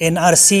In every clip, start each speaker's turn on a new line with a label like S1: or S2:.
S1: NRC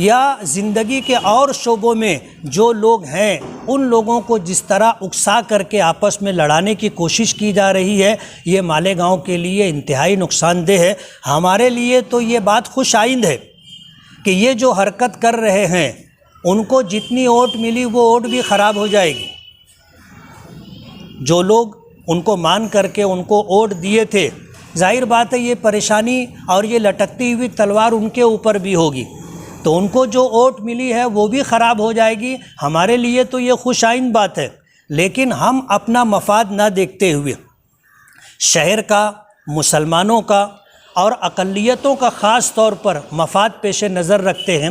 S1: یا زندگی کے اور شعبوں میں جو لوگ ہیں ان لوگوں کو جس طرح اکسا کر کے آپس میں لڑانے کی کوشش کی جا رہی ہے، یہ مالیگاؤں کے لیے انتہائی نقصان دہ ہے۔ ہمارے لیے تو یہ بات خوش آئند ہے کہ یہ جو حرکت کر رہے ہیں ان کو جتنی ووٹ ملی وہ ووٹ بھی خراب ہو جائے گی۔ جو لوگ ان کو مان کر کے ان کو ووٹ دیے تھے، ظاہر بات ہے یہ پریشانی اور یہ لٹکتی ہوئی تلوار ان کے اوپر بھی ہوگی، تو ان کو جو ووٹ ملی ہے وہ بھی خراب ہو جائے گی۔ ہمارے لیے تو یہ خوش آئند بات ہے، لیکن ہم اپنا مفاد نہ دیکھتے ہوئے شہر کا، مسلمانوں کا اور اقلیتوں کا خاص طور پر مفاد پیش نظر رکھتے ہیں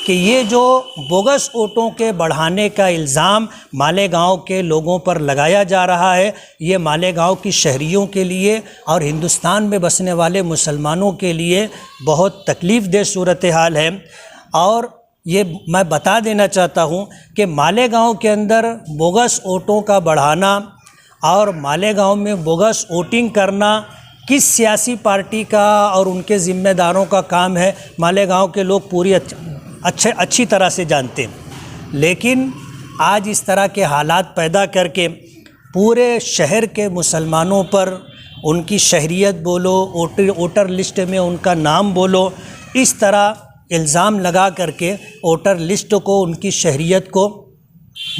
S1: کہ یہ جو بوگس ووٹوں کے بڑھانے کا الزام مالیگاؤں کے لوگوں پر لگایا جا رہا ہے، یہ مالیگاؤں کی شہریوں کے لیے اور ہندوستان میں بسنے والے مسلمانوں کے لیے بہت تکلیف دہ صورتحال ہے۔ اور یہ میں بتا دینا چاہتا ہوں کہ مالیگاؤں کے اندر بوگس ووٹوں کا بڑھانا اور مالیگاؤں میں بوگس ووٹنگ کرنا کس سیاسی پارٹی کا اور ان کے ذمہ داروں کا کام ہے، مالیگاؤں کے لوگ پوری اچھی طرح سے جانتے ہیں، لیکن آج اس طرح کے حالات پیدا کر کے پورے شہر کے مسلمانوں پر ان کی شہریت بولو، ووٹر لسٹ میں ان کا نام بولو، اس طرح الزام لگا کر کے ووٹر لسٹ کو، ان کی شہریت کو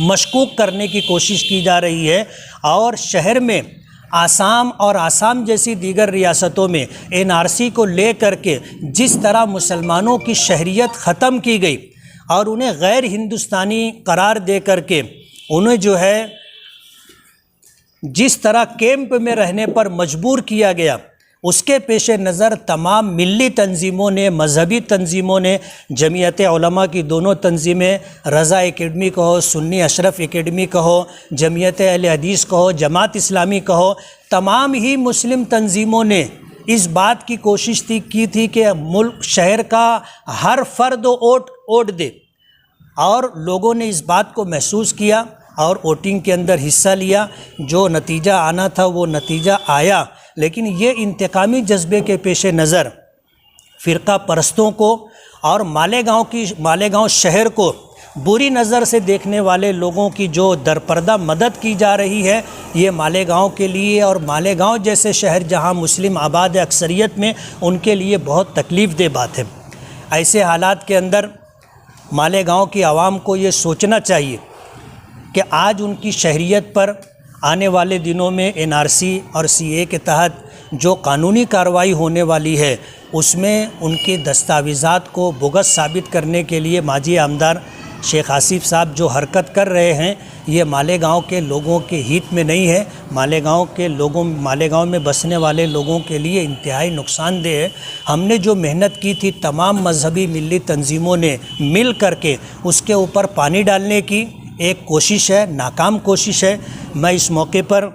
S1: مشکوک کرنے کی کوشش کی جا رہی ہے۔ اور شہر میں آسام جیسی دیگر ریاستوں میں NRC کو لے کر کے جس طرح مسلمانوں کی شہریت ختم کی گئی اور انہیں غیر ہندوستانی قرار دے کر کے انہیں جو ہے جس طرح کیمپ میں رہنے پر مجبور کیا گیا، اس کے پیش نظر تمام ملی تنظیموں نے، مذہبی تنظیموں نے، جمعیت علماء کی دونوں تنظیمیں، رضا اکیڈمی کہو، سنی اشرف اکیڈمی کہو، جمعیت اہل حدیث کہو، جماعت اسلامی کہو، تمام ہی مسلم تنظیموں نے اس بات کی کوشش کی تھی کہ ملک شہر کا ہر فرد ووٹ دے، اور لوگوں نے اس بات کو محسوس کیا اور ووٹنگ کے اندر حصہ لیا۔ جو نتیجہ آنا تھا وہ نتیجہ آیا، لیکن یہ انتقامی جذبے کے پیش نظر فرقہ پرستوں کو اور مالیگاؤں شہر کو بری نظر سے دیکھنے والے لوگوں کی جو درپردہ مدد کی جا رہی ہے، یہ مالیگاؤں کے لیے اور مالیگاؤں جیسے شہر جہاں مسلم آباد ہے اکثریت میں، ان کے لیے بہت تکلیف دہ بات ہے۔ ایسے حالات کے اندر مالیگاؤں کی عوام کو یہ سوچنا چاہیے کہ آج ان کی شہریت پر آنے والے دنوں میں NRC اور CA کے تحت جو قانونی کارروائی ہونے والی ہے، اس میں ان کے دستاویزات کو بوگس ثابت کرنے کے لیے ماجی عامدار شیخ آصف صاحب جو حرکت کر رہے ہیں، یہ مالیگاؤں کے لوگوں کے ہت میں نہیں ہے، مالیگاؤں میں بسنے والے لوگوں کے لیے انتہائی نقصان دہ ہے۔ ہم نے جو محنت کی تھی تمام مذہبی ملی تنظیموں نے مل کر کے اس کے اوپر پانی ڈالنے کی ایک کوشش ہے، ناکام کوشش ہے۔ میں اس موقع پر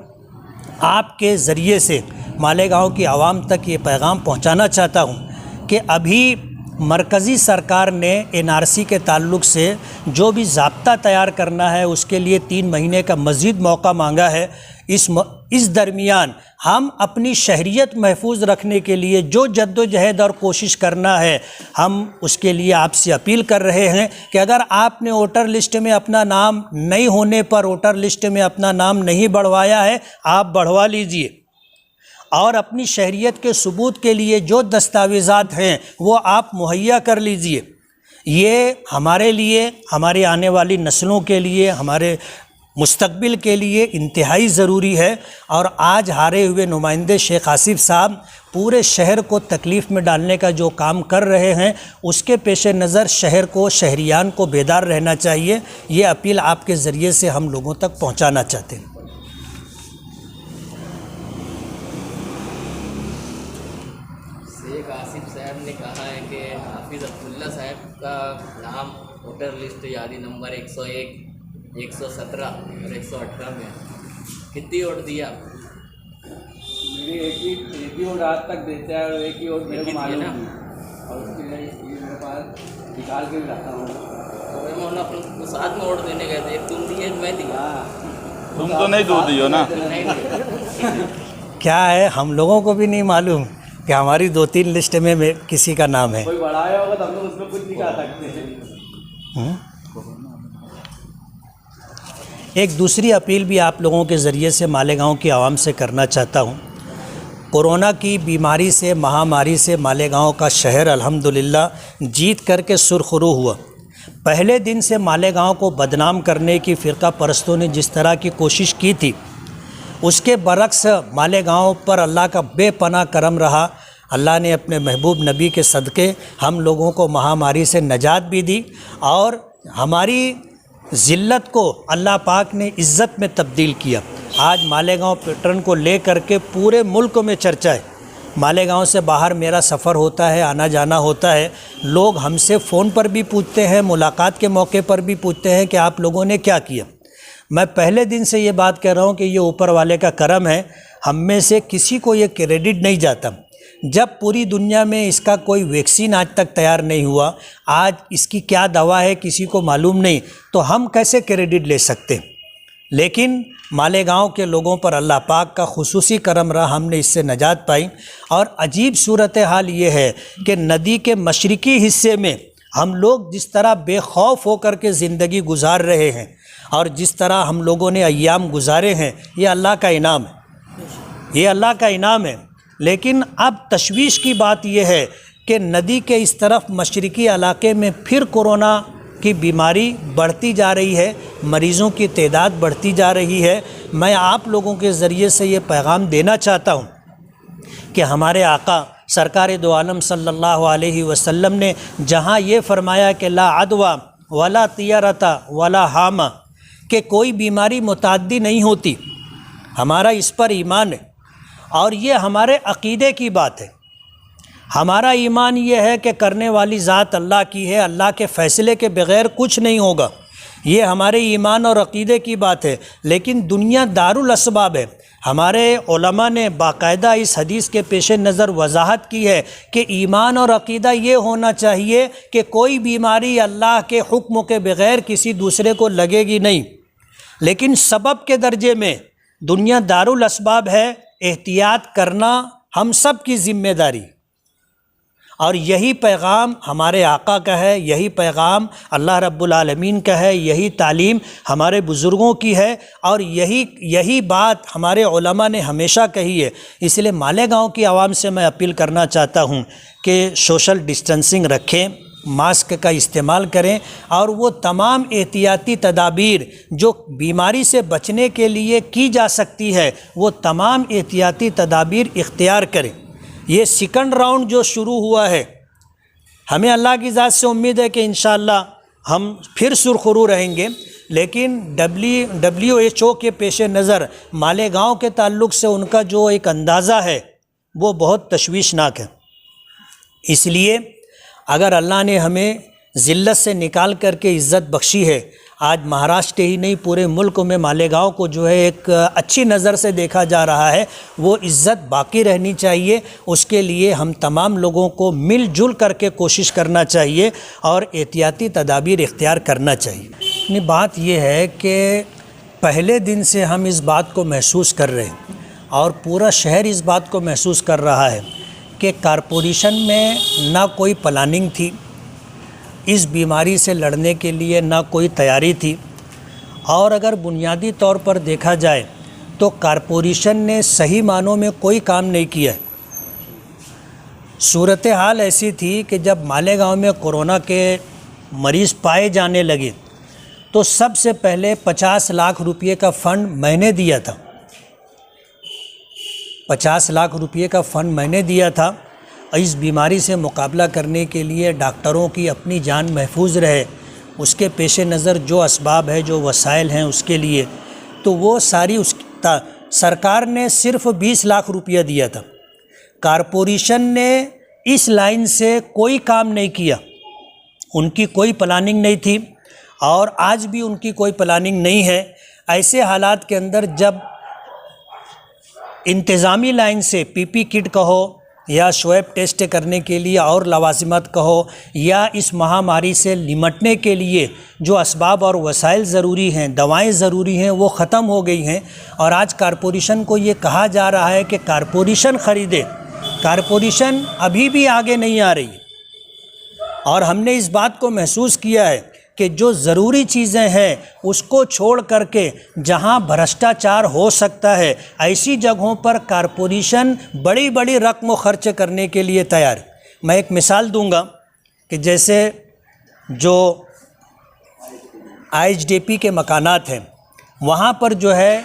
S1: آپ کے ذریعے سے مالیگاؤں کی عوام تک یہ پیغام پہنچانا چاہتا ہوں کہ ابھی مرکزی سرکار نے NRC کے تعلق سے جو بھی ضابطہ تیار کرنا ہے اس کے لیے 3 مہینے کا مزید موقع مانگا ہے۔ اس درمیان ہم اپنی شہریت محفوظ رکھنے کے لیے جو جد و جہد اور کوشش کرنا ہے، ہم اس کے لیے آپ سے اپیل کر رہے ہیں کہ اگر آپ نے ووٹر لسٹ میں اپنا نام نہیں ہونے پر ووٹر لسٹ میں اپنا نام نہیں بڑھوایا ہے، آپ بڑھوا لیجئے، اور اپنی شہریت کے ثبوت کے لیے جو دستاویزات ہیں وہ آپ مہیا کر لیجئے۔ یہ ہمارے لیے، ہماری آنے والی نسلوں کے لیے، ہمارے مستقبل کے لیے انتہائی ضروری ہے۔ اور آج ہارے ہوئے نمائندے شیخ آصف صاحب پورے شہر کو تکلیف میں ڈالنے کا جو کام کر رہے ہیں، اس کے پیش نظر شہر کو، شہریان کو بیدار رہنا چاہیے۔ یہ اپیل آپ کے ذریعے سے ہم لوگوں تک پہنچانا چاہتے ہیں۔
S2: شیخ آصف صاحب نے کہا ہے کہ حافظ عبداللہ صاحب کا نام ووٹر لسٹ یادی نمبر 101، 117 اور 118 میں کتنی ووٹ دیا؟
S3: میری ایک ہی ووٹ آج تک دیتا ہے اور ایک ہی ووٹ میرے کو معلوم ہے، اور اس کے لیے میرے پاس نکال کے بھی رکھتا ہوں۔
S2: تو میں انہوں اپنے ساتھ میں ووٹ دینے گئے تھے، ایک تم دیے میں دیا۔
S4: تم تو نہیں دو دیو نا؟
S2: نہیں دیا۔
S1: کیا ہے ہم لوگوں کو بھی نہیں معلوم، کہ ہماری 2-3 لسٹ میں کسی کا نام ہے.
S3: کوئی بڑھایا ہوگا تو ہم لوگ اس میں کچھ نہیں کہہ سکتے.
S1: ایک دوسری اپیل بھی آپ لوگوں کے ذریعے سے مالیگاؤں کی عوام سے کرنا چاہتا ہوں. کورونا کی بیماری سے، مہاماری سے مالیگاؤں کا شہر الحمدللہ جیت کر کے سرخرو ہوا. پہلے دن سے مالیگاؤں کو بدنام کرنے کی فرقہ پرستوں نے جس طرح کی کوشش کی تھی، اس کے برعکس مالیگاؤں پر اللہ کا بے پناہ کرم رہا. اللہ نے اپنے محبوب نبی کے صدقے ہم لوگوں کو مہاماری سے نجات بھی دی، اور ہماری ذلت کو اللہ پاک نے عزت میں تبدیل کیا. آج مالیگاؤں پیٹرن کو لے کر کے پورے ملک میں چرچا ہے. مالیگاؤں سے باہر میرا سفر ہوتا ہے، آنا جانا ہوتا ہے، لوگ ہم سے فون پر بھی پوچھتے ہیں، ملاقات کے موقع پر بھی پوچھتے ہیں کہ آپ لوگوں نے کیا کیا. میں پہلے دن سے یہ بات کہہ رہا ہوں کہ یہ اوپر والے کا کرم ہے، ہم میں سے کسی کو یہ کریڈٹ نہیں جاتا. جب پوری دنیا میں اس کا کوئی ویکسین آج تک تیار نہیں ہوا، آج اس کی کیا دوا ہے کسی کو معلوم نہیں، تو ہم کیسے کریڈٹ لے سکتے؟ لیکن مالیگاؤں کے لوگوں پر اللہ پاک کا خصوصی کرم رہا، ہم نے اس سے نجات پائی. اور عجیب صورتحال یہ ہے کہ ندی کے مشرقی حصے میں ہم لوگ جس طرح بے خوف ہو کر کے زندگی گزار رہے ہیں، اور جس طرح ہم لوگوں نے ایام گزارے ہیں، یہ اللہ کا انعام ہے، یہ اللہ کا انعام ہے. لیکن اب تشویش کی بات یہ ہے کہ ندی کے اس طرف مشرقی علاقے میں پھر کورونا کی بیماری بڑھتی جا رہی ہے، مریضوں کی تعداد بڑھتی جا رہی ہے. میں آپ لوگوں کے ذریعے سے یہ پیغام دینا چاہتا ہوں کہ ہمارے آقا سرکار دو عالم صلی اللہ علیہ وسلم نے جہاں یہ فرمایا کہ لا عدوى ولا طیرۃ ولا حامہ، کہ کوئی بیماری متعدی نہیں ہوتی، ہمارا اس پر ایمان ہے، اور یہ ہمارے عقیدے کی بات ہے. ہمارا ایمان یہ ہے کہ کرنے والی ذات اللہ کی ہے، اللہ کے فیصلے کے بغیر کچھ نہیں ہوگا، یہ ہمارے ایمان اور عقیدے کی بات ہے. لیکن دنیا دارالاسباب ہے. ہمارے علماء نے باقاعدہ اس حدیث کے پیش نظر وضاحت کی ہے کہ ایمان اور عقیدہ یہ ہونا چاہیے کہ کوئی بیماری اللہ کے حکم کے بغیر کسی دوسرے کو لگے گی نہیں. لیکن سبب کے درجے میں دنیا دارالاسباب ہے، احتیاط کرنا ہم سب کی ذمہ داری. اور یہی پیغام ہمارے آقا کا ہے، یہی پیغام اللہ رب العالمین کا ہے، یہی تعلیم ہمارے بزرگوں کی ہے، اور یہی بات ہمارے علماء نے ہمیشہ کہی ہے. اس لیے مالیگاؤں کی عوام سے میں اپیل کرنا چاہتا ہوں کہ سوشل ڈسٹنسنگ رکھیں، ماسک کا استعمال کریں، اور وہ تمام احتیاطی تدابیر جو بیماری سے بچنے کے لیے کی جا سکتی ہے، وہ تمام احتیاطی تدابیر اختیار کریں. یہ سیکنڈ راؤنڈ جو شروع ہوا ہے، ہمیں اللہ کی ذات سے امید ہے کہ انشاءاللہ ہم پھر سرخرو رہیں گے. لیکن WHO کے پیش نظر مالیگاؤں کے تعلق سے ان کا جو ایک اندازہ ہے وہ بہت تشویشناک ہے. اس لیے اگر اللہ نے ہمیں ذلت سے نکال کر کے عزت بخشی ہے، آج مہاراشٹر ہی نہیں پورے ملک میں مالیگاؤں کو جو ہے ایک اچھی نظر سے دیکھا جا رہا ہے، وہ عزت باقی رہنی چاہیے. اس کے لیے ہم تمام لوگوں کو مل جل کر کے کوشش کرنا چاہیے اور احتیاطی تدابیر اختیار کرنا چاہیے. بات یہ ہے کہ پہلے دن سے ہم اس بات کو محسوس کر رہے ہیں، اور پورا شہر اس بات کو محسوس کر رہا ہے کہ کارپوریشن میں نہ کوئی پلاننگ تھی، اس بیماری سے لڑنے کے لیے نہ کوئی تیاری تھی. اور اگر بنیادی طور پر دیکھا جائے تو کارپوریشن نے صحیح معنوں میں کوئی کام نہیں کیا. صورتحال ایسی تھی کہ جب مالیگاؤں میں کورونا کے مریض پائے جانے لگے تو سب سے پہلے 50 لاکھ روپے کا فنڈ میں نے دیا تھا. 50 لاکھ روپے کا فنڈ میں نے دیا تھا. اس بیماری سے مقابلہ کرنے کے لیے ڈاکٹروں کی اپنی جان محفوظ رہے، اس کے پیش نظر جو اسباب ہے، جو وسائل ہیں اس کے لیے، تو وہ ساری سرکار نے صرف 20 لاکھ روپیہ دیا تھا. کارپوریشن نے اس لائن سے کوئی کام نہیں کیا، ان کی کوئی پلاننگ نہیں تھی، اور آج بھی ان کی کوئی پلاننگ نہیں ہے. ایسے حالات کے اندر جب انتظامی لائن سے پی کٹ کہو یا سویب ٹیسٹ کرنے کے لیے اور لوازمات کہو، یا اس مہاماری سے نمٹنے کے لیے جو اسباب اور وسائل ضروری ہیں، دوائیں ضروری ہیں، وہ ختم ہو گئی ہیں، اور آج کارپوریشن کو یہ کہا جا رہا ہے کہ کارپوریشن خریدے، کارپوریشن ابھی بھی آگے نہیں آ رہی ہے، اور ہم نے اس بات کو محسوس کیا ہے کہ جو ضروری چیزیں ہیں اس کو چھوڑ کر کے جہاں بھرشٹاچار ہو سکتا ہے ایسی جگہوں پر کارپوریشن بڑی بڑی رقم خرچ کرنے کے لیے تیار ہے۔ میں ایک مثال دوں گا کہ جیسے جو IHDP کے مکانات ہیں وہاں پر جو ہے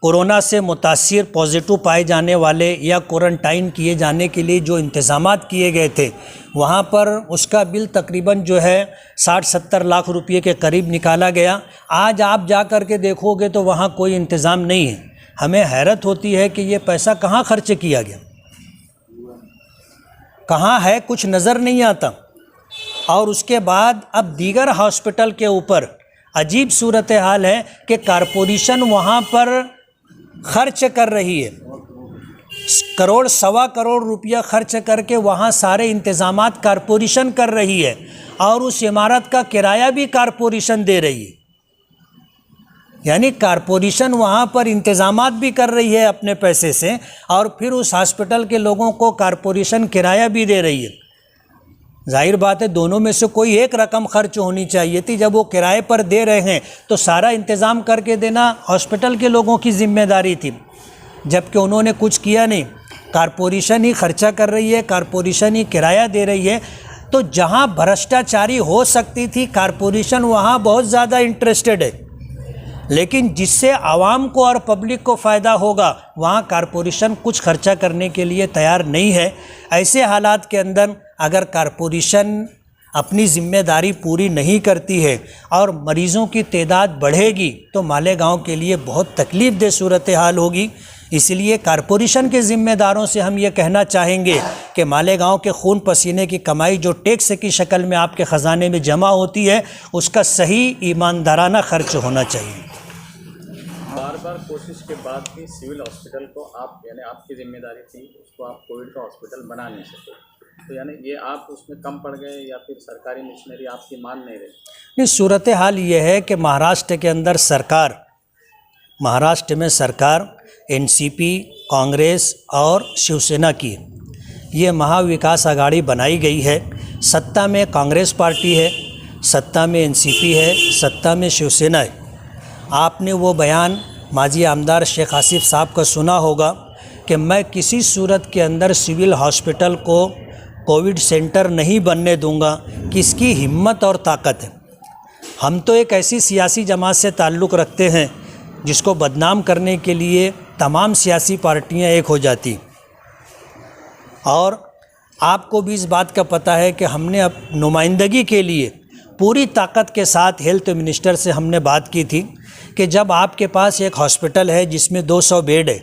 S1: کورونا سے متاثر پازیٹو پائے جانے والے یا کوارنٹائن کیے جانے کے لیے جو انتظامات کیے گئے تھے وہاں پر اس کا بل تقریباً جو ہے 60-70 لاکھ روپے کے قریب نکالا گیا۔ آج آپ جا کر کے دیکھو گے تو وہاں کوئی انتظام نہیں ہے۔ ہمیں حیرت ہوتی ہے کہ یہ پیسہ کہاں خرچ کیا گیا، کہاں ہے، کچھ نظر نہیں آتا۔ اور اس کے بعد اب دیگر ہاسپٹل کے اوپر عجیب صورتحال ہے کہ کارپوریشن وہاں پر خرچ کر رہی ہے، کروڑ سوا کروڑ روپیہ خرچ کر کے وہاں سارے انتظامات کارپوریشن کر رہی ہے، اور اس عمارت کا کرایہ بھی کارپوریشن دے رہی ہے۔ یعنی کارپوریشن وہاں پر انتظامات بھی کر رہی ہے اپنے پیسے سے، اور پھر اس ہاسپٹل کے لوگوں کو کارپوریشن کرایہ بھی دے رہی ہے۔ ظاہر بات ہے دونوں میں سے کوئی ایک رقم خرچ ہونی چاہیے تھی۔ جب وہ کرائے پر دے رہے ہیں تو سارا انتظام کر کے دینا ہاسپٹل کے لوگوں کی ذمہ داری تھی، جبکہ انہوں نے کچھ کیا نہیں۔ کارپوریشن ہی خرچہ کر رہی ہے، کارپوریشن ہی کرایہ دے رہی ہے۔ تو جہاں بھرشٹاچاری ہو سکتی تھی کارپوریشن وہاں بہت زیادہ انٹرسٹڈ ہے، لیکن جس سے عوام کو اور پبلک کو فائدہ ہوگا وہاں کارپوریشن کچھ خرچہ کرنے کے لیے تیار نہیں ہے۔ ایسے حالات کے اندر اگر کارپوریشن اپنی ذمہ داری پوری نہیں کرتی ہے اور مریضوں کی تعداد بڑھے گی تو مالیگاؤں کے لیے بہت تکلیف دہ صورتحال ہوگی۔ اس لیے کارپوریشن کے ذمہ داروں سے ہم یہ کہنا چاہیں گے کہ مالیگاؤں کے خون پسینے کی کمائی جو ٹیکس کی شکل میں آپ کے خزانے میں جمع ہوتی ہے اس کا صحیح ایماندارانہ خرچ ہونا چاہیے۔
S4: بار بار کوشش کے بعد بھی سول ہاسپٹل کو آپ یعنی آپ کی ذمہ داری تھی اس کو آپ کووڈ کا ہاسپٹل بنا نہیں سکے، تو یعنی یہ آپ اس میں کم پڑ گئے یا پھر سرکاری مشنری آپ کی مان نہیں رہی؟
S1: نہیں، صورتحال یہ ہے کہ مہاراشٹر کے اندر مہاراشٹر میں سرکار NCP، کانگریس اور شیو سینا کی یہ مہا وکاس اگاڑی بنائی گئی ہے۔ ستہ میں کانگریس پارٹی ہے، ستہ میں NCP ہے، ستہ میں شیو سینا ہے۔ آپ نے وہ بیان ماضی آمدار شیخ آصف صاحب کا سنا ہوگا کہ میں کسی صورت کے اندر سول ہاسپٹل کو کووڈ سینٹر نہیں بننے دوں گا۔ کس کی ہمت اور طاقت ہے؟ ہم تو ایک ایسی سیاسی جماعت سے تعلق رکھتے ہیں جس کو بدنام کرنے کے لیے تمام سیاسی پارٹیاں ایک ہو جاتی، اور آپ کو بھی اس بات کا پتہ ہے کہ ہم نے اب نمائندگی کے لیے پوری طاقت کے ساتھ ہیلتھ منسٹر سے ہم نے بات کی تھی کہ جب آپ کے پاس ایک ہاسپٹل ہے جس میں 200 بیڈ ہے،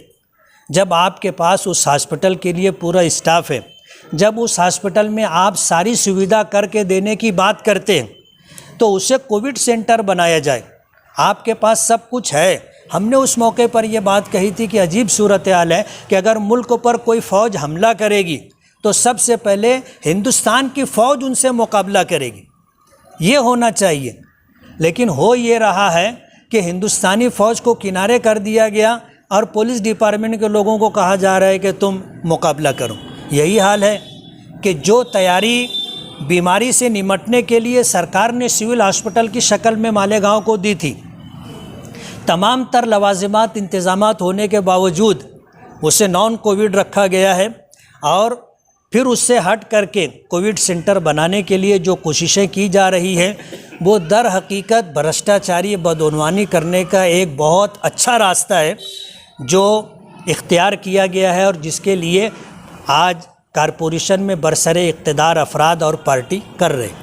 S1: جب آپ کے پاس اس ہاسپٹل کے لیے پورا اسٹاف ہے، جب اس ہاسپٹل میں آپ ساری سویدھا کر کے دینے کی بات کرتے ہیں تو اسے کووڈ سینٹر بنایا جائے۔ آپ کے پاس سب کچھ ہے۔ ہم نے اس موقع پر یہ بات کہی تھی کہ عجیب صورتحال ہے کہ اگر ملک پر کوئی فوج حملہ کرے گی تو سب سے پہلے ہندوستان کی فوج ان سے مقابلہ کرے گی، یہ ہونا چاہیے۔ لیکن ہو یہ رہا ہے کہ ہندوستانی فوج کو کنارے کر دیا گیا اور پولیس ڈپارٹمنٹ کے لوگوں کو کہا جا رہا ہے کہ تم مقابلہ کرو۔ یہی حال ہے کہ جو تیاری بیماری سے نمٹنے کے لیے سرکار نے سول ہاسپٹل کی شکل میں مالیگاؤں کو دی تھی، تمام تر لوازمات انتظامات ہونے کے باوجود اسے نان کووڈ رکھا گیا ہے، اور پھر اس سے ہٹ کر کے کووڈ سینٹر بنانے کے لیے جو کوششیں کی جا رہی ہیں وہ در حقیقت بھرشٹاچاری بدعنوانی کرنے کا ایک بہت اچھا راستہ ہے جو اختیار کیا گیا ہے، اور جس کے لیے آج کارپوریشن میں برسر اقتدار افراد اور پارٹی کر رہے ہیں۔